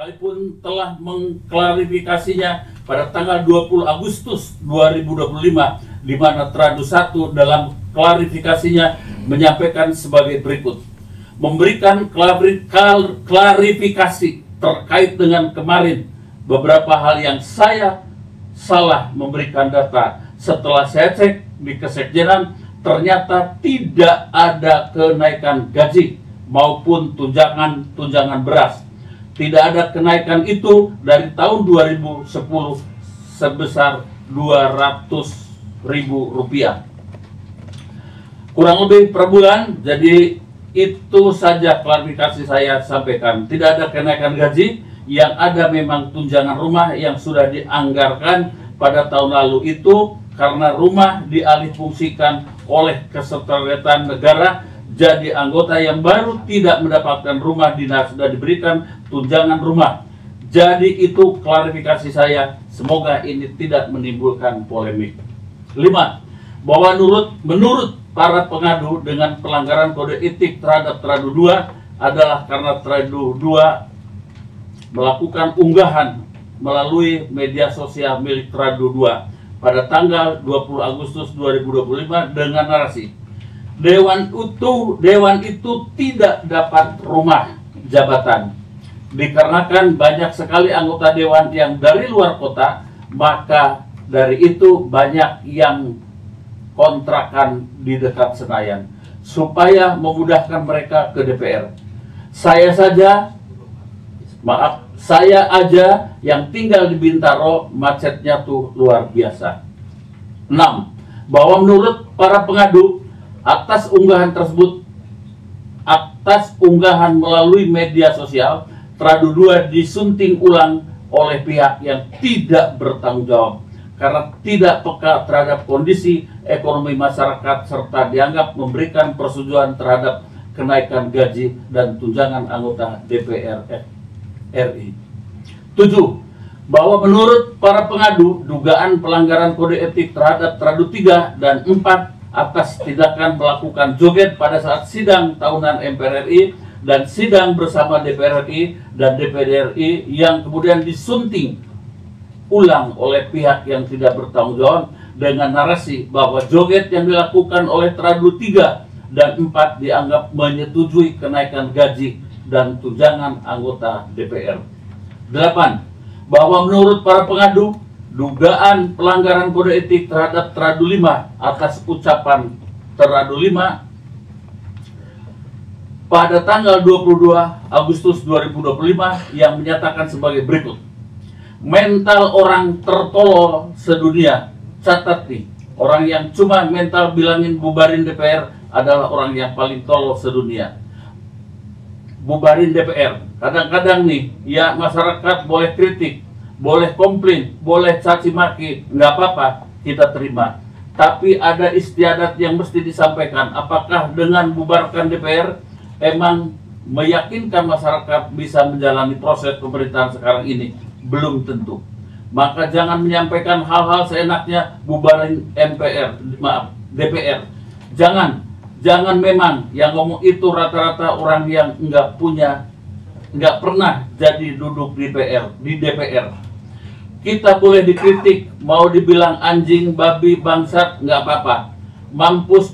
sekalipun telah mengklarifikasinya pada tanggal 20 Agustus 2025, di mana Tradu 1 dalam klarifikasinya menyampaikan sebagai berikut. Memberikan klarifikasi terkait dengan kemarin beberapa hal yang saya salah memberikan data. Setelah saya cek di Kesekjenan, ternyata tidak ada kenaikan gaji maupun tunjangan beras. Tidak ada kenaikan itu dari tahun 2010 sebesar Rp200.000. Kurang lebih per bulan. Jadi itu saja klarifikasi saya sampaikan. Tidak ada kenaikan gaji, yang ada memang tunjangan rumah yang sudah dianggarkan pada tahun lalu itu karena rumah dialihfungsikan oleh kesekretariatan negara. Jadi anggota yang baru tidak mendapatkan rumah dinas sudah diberikan tunjangan rumah. Jadi itu klarifikasi saya. Semoga ini tidak menimbulkan polemik. 5. Bahwa menurut para pengadu dengan pelanggaran kode etik terhadap Tradu 2 adalah karena Tradu 2 melakukan unggahan melalui media sosial milik Tradu 2 pada tanggal 20 Agustus 2025 dengan narasi Dewan itu tidak dapat rumah jabatan. Dikarenakan banyak sekali anggota dewan yang dari luar kota, maka dari itu banyak yang kontrakan di dekat Senayan supaya memudahkan mereka ke DPR. Saya aja yang tinggal di Bintaro, macetnya tuh luar biasa. 6. Bahwa menurut para pengadu, atas unggahan melalui media sosial, Tradu 2 disunting ulang oleh pihak yang tidak bertanggung jawab karena tidak peka terhadap kondisi ekonomi masyarakat serta dianggap memberikan persetujuan terhadap kenaikan gaji dan tunjangan anggota DPR RI. 7. Bahwa menurut para pengadu, dugaan pelanggaran kode etik terhadap Tradu 3 dan 4 atas tindakan melakukan joget pada saat sidang tahunan MPR RI dan sidang bersama DPR RI dan DPD RI yang kemudian disunting ulang oleh pihak yang tidak bertanggung jawab dengan narasi bahwa joget yang dilakukan oleh Tradu 3 dan 4 dianggap menyetujui kenaikan gaji dan tunjangan anggota DPR. 8. Bahwa menurut para pengadu, dugaan pelanggaran kode etik terhadap Tradu 5 atas ucapan Tradu 5 pada tanggal 22 Agustus 2025 yang menyatakan sebagai berikut. Mental orang tertolol sedunia. Catat nih, orang yang cuma mental bilangin bubarin DPR adalah orang yang paling tolol sedunia. Bubarin DPR. Kadang-kadang nih, ya masyarakat boleh kritik, boleh komplain, boleh caci maki, nggak apa-apa, kita terima. Tapi ada istiadat yang mesti disampaikan. Apakah dengan bubarkan DPR emang meyakinkan masyarakat bisa menjalani proses pemerintahan sekarang ini? Belum tentu. Maka jangan menyampaikan hal-hal seenaknya bubarin DPR. Jangan memang yang ngomong itu rata-rata orang yang nggak pernah jadi duduk di DPR. Kita boleh dikritik, mau dibilang anjing, babi, bangsat, nggak apa-apa. Mampus,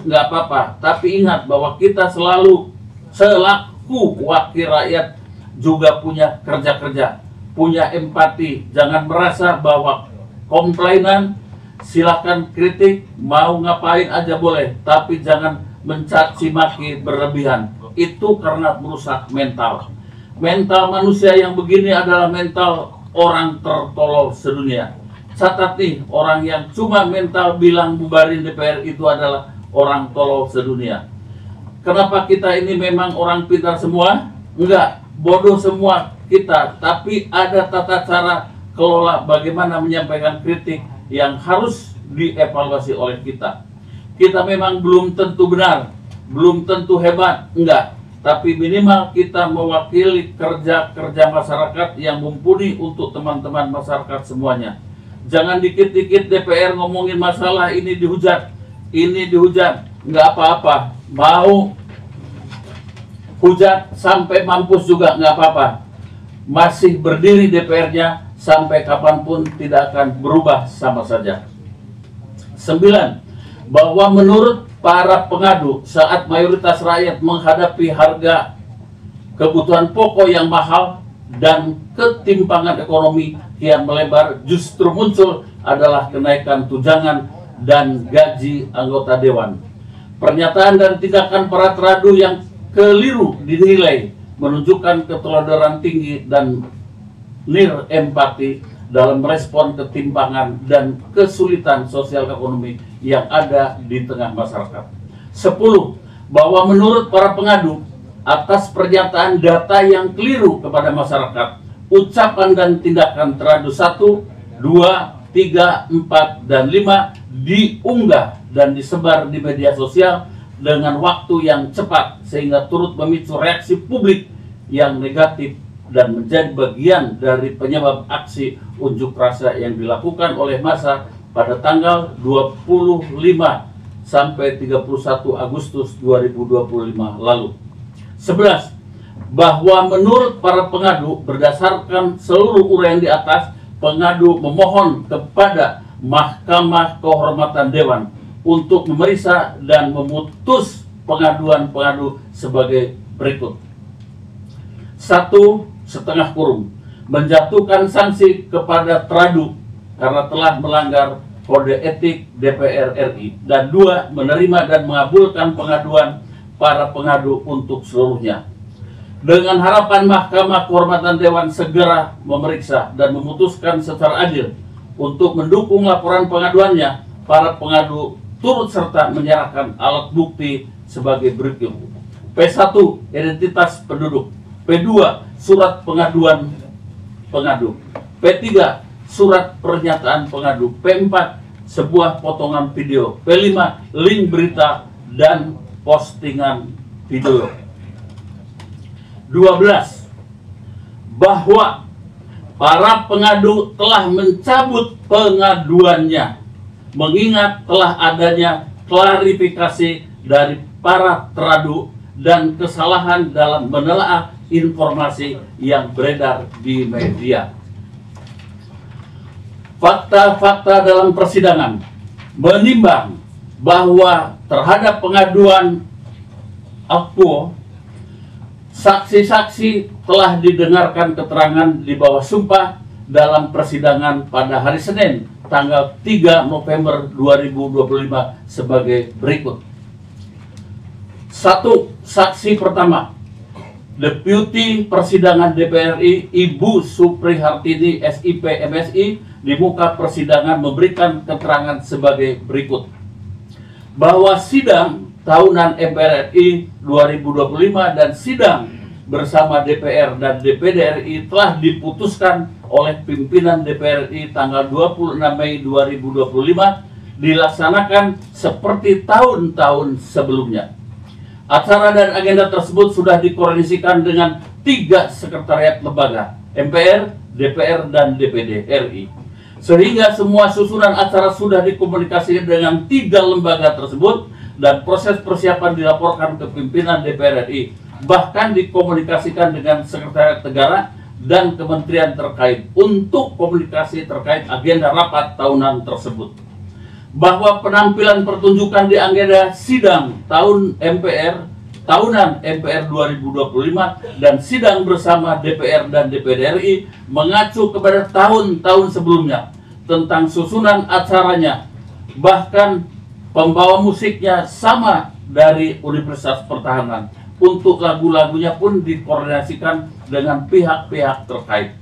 nggak apa-apa. Tapi ingat bahwa kita selalu selaku wakil rakyat juga punya kerja-kerja, punya empati. Jangan merasa bahwa komplainan, silakan kritik, mau ngapain aja boleh. Tapi jangan mencaci maki berlebihan. Itu karena merusak mental. Mental manusia yang begini adalah mental orang tertolol sedunia. Catat nih, orang yang cuma mental bilang bubarin DPR itu adalah orang tolol sedunia. Kenapa kita ini memang orang pintar semua? Enggak, bodoh semua kita. Tapi ada tata cara kelola bagaimana menyampaikan kritik yang harus dievaluasi oleh kita. Kita memang belum tentu benar, belum tentu hebat, enggak. Tapi minimal kita mewakili kerja-kerja masyarakat yang mumpuni untuk teman-teman masyarakat semuanya. Jangan dikit-dikit DPR ngomongin masalah ini dihujat, nggak apa-apa. Mau hujat sampai mampus juga nggak apa-apa. masih berdiri DPR-nya sampai kapanpun tidak akan berubah sama saja. 9. Bahwa menurut para pengadu, saat mayoritas rakyat menghadapi harga kebutuhan pokok yang mahal dan ketimpangan ekonomi kian melebar, justru muncul adalah kenaikan tunjangan dan gaji anggota dewan. Pernyataan dan tindakan para teradu yang keliru dinilai menunjukkan keteladanan tinggi dan empati dalam merespon ketimpangan dan kesulitan sosial ekonomi yang ada di tengah masyarakat. 10. Bahwa menurut para pengadu, atas pernyataan data yang keliru kepada masyarakat, ucapan dan tindakan teradu 1, 2, 3, 4, dan 5 diunggah dan disebar di media sosial dengan waktu yang cepat sehingga turut memicu reaksi publik yang negatif dan menjadi bagian dari penyebab aksi unjuk rasa yang dilakukan oleh massa pada tanggal 25 sampai 31 Agustus 2025 lalu. 11. Bahwa menurut para pengadu, berdasarkan seluruh uraian di atas, pengadu memohon kepada Mahkamah Kehormatan Dewan untuk memeriksa dan memutus pengaduan pengadu sebagai berikut. 1. Menjatuhkan sanksi kepada teradu karena telah melanggar kode etik DPR RI. Dan 2. Menerima dan mengabulkan pengaduan para pengadu untuk seluruhnya. Dengan harapan Mahkamah Kehormatan Dewan segera memeriksa dan memutuskan secara adil untuk mendukung laporan pengaduannya, para pengadu turut serta menyerahkan alat bukti sebagai berikut. P1. Identitas penduduk. P2. Surat pengaduan pengadu. P3. Surat pernyataan pengadu. P4. Sebuah potongan video. P5. Link berita dan postingan video. 12. Bahwa para pengadu telah mencabut pengaduannya, mengingat telah adanya klarifikasi dari para teradu dan kesalahan dalam menelaah informasi yang beredar di media. Fakta-fakta dalam persidangan menimbang bahwa terhadap pengaduan Akpo, saksi-saksi telah didengarkan keterangan di bawah sumpah dalam persidangan pada hari Senin, tanggal 3 November 2025 sebagai berikut. 1. Saksi pertama, Deputi Persidangan DPR RI Ibu Suprihartini SIP MSI di muka persidangan memberikan keterangan sebagai berikut. Bahwa sidang tahunan MPR RI 2025 dan sidang bersama DPR dan DPD RI telah diputuskan oleh pimpinan DPR RI tanggal 26 Mei 2025 dilaksanakan seperti tahun-tahun sebelumnya. Acara dan agenda tersebut sudah dikoordinasikan dengan 3 sekretariat lembaga, MPR, DPR, dan DPD RI. Sehingga semua susunan acara sudah dikomunikasikan dengan 3 lembaga tersebut dan proses persiapan dilaporkan ke pimpinan DPR RI. Bahkan dikomunikasikan dengan sekretariat negara dan kementerian terkait untuk komunikasi terkait agenda rapat tahunan tersebut. Bahwa penampilan pertunjukan di agenda sidang tahunan MPR 2025 dan sidang bersama DPR dan DPD RI mengacu kepada tahun-tahun sebelumnya tentang susunan acaranya, bahkan pembawa musiknya sama dari Universitas Pertahanan. Untuk lagu-lagunya pun dikoordinasikan dengan pihak-pihak terkait.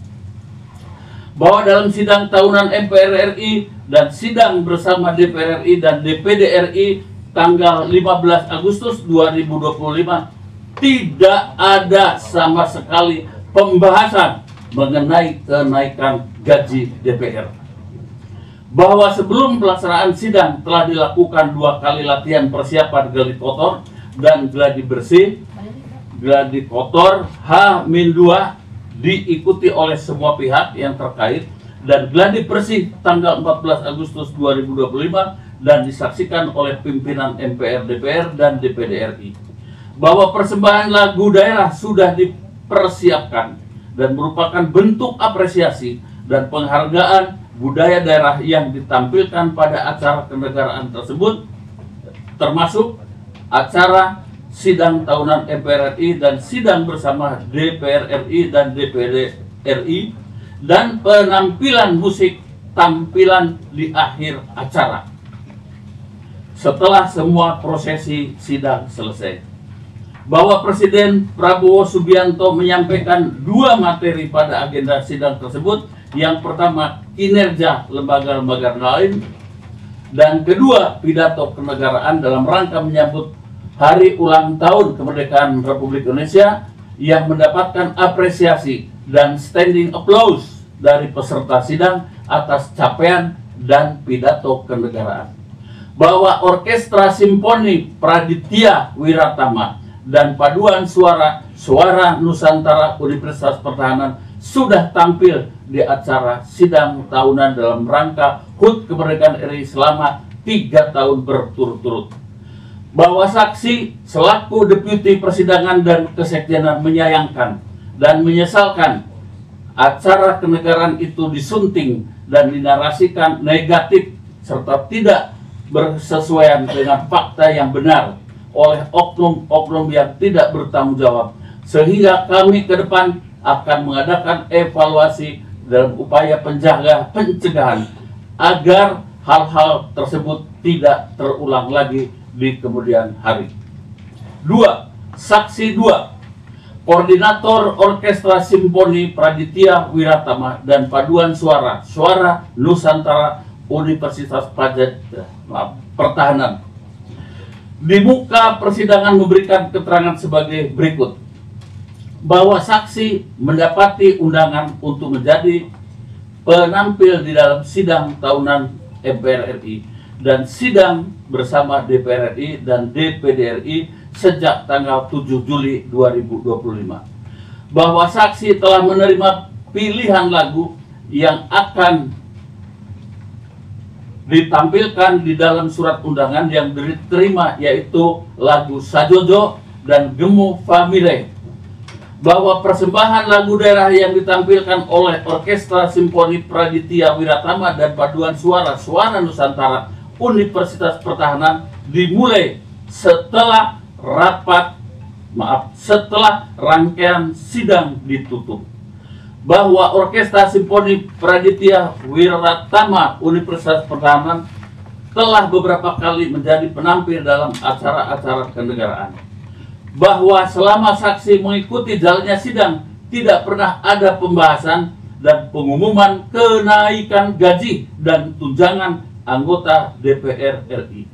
Bahwa dalam sidang tahunan MPR RI dan sidang bersama DPR RI dan DPD RI tanggal 15 Agustus 2025 tidak ada sama sekali pembahasan mengenai kenaikan gaji DPR. Bahwa sebelum pelaksanaan sidang telah dilakukan 2 kali latihan persiapan gladi kotor dan gladi bersih. Gladi kotor H-2 diikuti oleh semua pihak yang terkait dan gladi bersih tanggal 14 Agustus 2025 dan disaksikan oleh pimpinan MPR, DPR, dan DPD RI. Bahwa persembahan lagu daerah sudah dipersiapkan dan merupakan bentuk apresiasi dan penghargaan budaya daerah yang ditampilkan pada acara kenegaraan tersebut, termasuk acara sidang tahunan MPR RI dan sidang bersama DPR RI dan DPD RI, dan penampilan musik tampilan di akhir acara setelah semua prosesi sidang selesai. Bahwa Presiden Prabowo Subianto menyampaikan 2 materi pada agenda sidang tersebut. Yang pertama, kinerja lembaga-lembaga lain, dan kedua, pidato kenegaraan dalam rangka menyambut Hari Ulang Tahun Kemerdekaan Republik Indonesia yang mendapatkan apresiasi dan standing applause dari peserta sidang atas capaian dan pidato kenegaraan. Bahwa Orkestra Simfoni Praditya Wiratama dan paduan suara Nusantara Universitas Pertahanan sudah tampil di acara sidang tahunan dalam rangka HUT Kemerdekaan RI selama 3 tahun berturut-turut. Bahwa saksi selaku Deputi Persidangan dan Kesekjenan menyayangkan dan menyesalkan acara kenegaraan itu disunting dan dinarasikan negatif serta tidak bersesuaian dengan fakta yang benar oleh oknum-oknum yang tidak bertanggung jawab, sehingga kami ke depan akan mengadakan evaluasi dalam upaya pencegahan agar hal-hal tersebut tidak terulang lagi di kemudian hari. 2. Saksi 2, Koordinator Orkestra Simfoni Praditya Wiratama dan paduan suara Nusantara Universitas Pertahanan di muka persidangan memberikan keterangan sebagai berikut. Bahwa saksi mendapati undangan untuk menjadi penampil di dalam sidang tahunan MPR RI dan sidang bersama DPR RI dan DPD RI sejak tanggal 7 Juli 2025. Bahwa saksi telah menerima pilihan lagu yang akan ditampilkan di dalam surat undangan yang diterima, yaitu lagu Sajojo dan Gemu Famile. Bahwa persembahan lagu daerah yang ditampilkan oleh Orkestra Simfoni Praditya Wiratama dan paduan suara Nusantara Universitas Pertahanan dimulai setelah rangkaian sidang ditutup. Bahwa Orkestra Simfoni Praditya Wiratama Universitas Pertahanan telah beberapa kali menjadi penampil dalam acara-acara kenegaraan. Bahwa selama saksi mengikuti jalannya sidang tidak pernah ada pembahasan dan pengumuman kenaikan gaji dan tunjangan anggota DPR RI.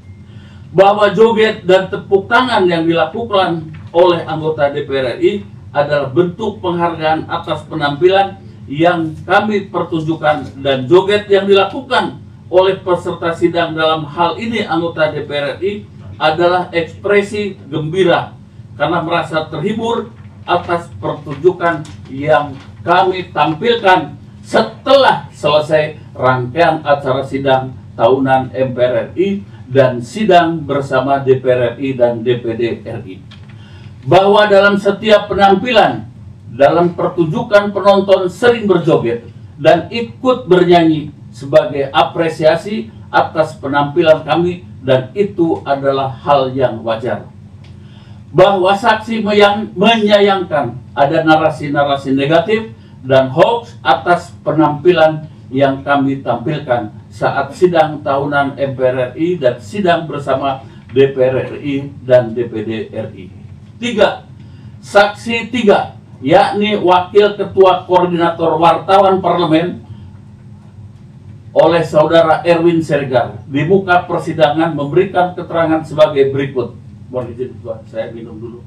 Bahwa joget dan tepuk tangan yang dilakukan oleh anggota DPR RI adalah bentuk penghargaan atas penampilan yang kami pertunjukkan, dan joget yang dilakukan oleh peserta sidang dalam hal ini anggota DPR RI adalah ekspresi gembira karena merasa terhibur atas pertunjukan yang kami tampilkan setelah selesai rangkaian acara sidang tahunan MPR RI dan sidang bersama DPR RI dan DPD RI. Bahwa dalam setiap penampilan dalam pertunjukan penonton sering berjoget dan ikut bernyanyi sebagai apresiasi atas penampilan kami, dan itu adalah hal yang wajar. Bahwa saksi menyayangkan ada narasi-narasi negatif dan hoax atas penampilan yang kami tampilkan saat sidang tahunan MPR RI dan sidang bersama DPR RI dan DPD RI. 3. Saksi 3, yakni Wakil Ketua Koordinator Wartawan Parlemen oleh Saudara Erwin Siregar di muka persidangan memberikan keterangan sebagai berikut. Mohon izin, saya minum dulu.